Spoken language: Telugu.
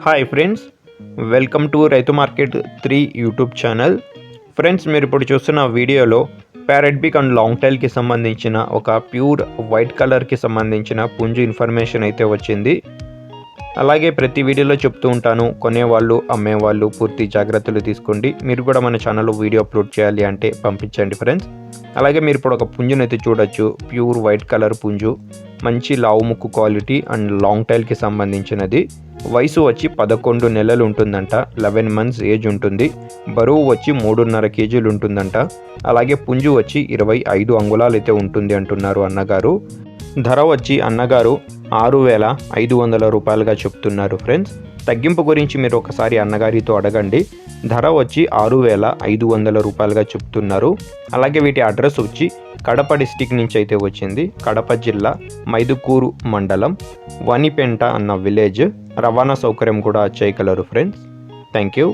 హాయ్ ఫ్రెండ్స్, వెల్కమ్ టు రైతు మార్కెట్ 3 యూట్యూబ్ ఛానల్. ఫ్రెండ్స్, మీరు ఇప్పుడు చూస్తున్న వీడియోలో ప్యారెట్ బిగ్ అండ్ లాంగ్ టైల్కి సంబంధించిన ఒక ప్యూర్ వైట్ కలర్కి సంబంధించిన పుంజు ఇన్ఫర్మేషన్ అయితే వచ్చింది. అలాగే ప్రతి వీడియోలో చెప్తూ ఉంటాను, కొనేవాళ్ళు అమ్మేవాళ్ళు పూర్తి జాగ్రత్తలు తీసుకోండి. మీరు కూడా మన ఛానల్లో వీడియో అప్లోడ్ చేయాలి అంటే పంపించండి ఫ్రెండ్స్. అలాగే మీరు ఇప్పుడు ఒక పుంజునైతే అయితే చూడొచ్చు, ప్యూర్ వైట్ కలర్ పుంజు, మంచి లావు ముక్కు క్వాలిటీ అండ్ లాంగ్ టైల్కి సంబంధించినది. వయసు వచ్చి 11 నెలలు ఉంటుందంట, 11 మంత్స్ ఏజ్ ఉంటుంది. బరువు వచ్చి 3.5 కేజీలు ఉంటుందంట. అలాగే పుంజు వచ్చి 25 అంగుళాలు అయితే ఉంటుంది అంటున్నారు అన్నగారు. ధర వచ్చి అన్నగారు 6,500 రూపాయలుగా చెప్తున్నారు ఫ్రెండ్స్. తగ్గింపు గురించి మీరు ఒకసారి అన్నగారితో అడగండి. ధర వచ్చి 6,500 రూపాయలుగా చెప్తున్నారు. అలాగే వీటి అడ్రస్ వచ్చి కడప డిస్టిక్ నుంచి అయితే వచ్చింది. కడప జిల్లా మైదుకూరు మండలం వనిపెంట అన్న విలేజ్. రవాణా సౌకర్యం కూడా చేయగలరు ఫ్రెండ్స్. Thank you.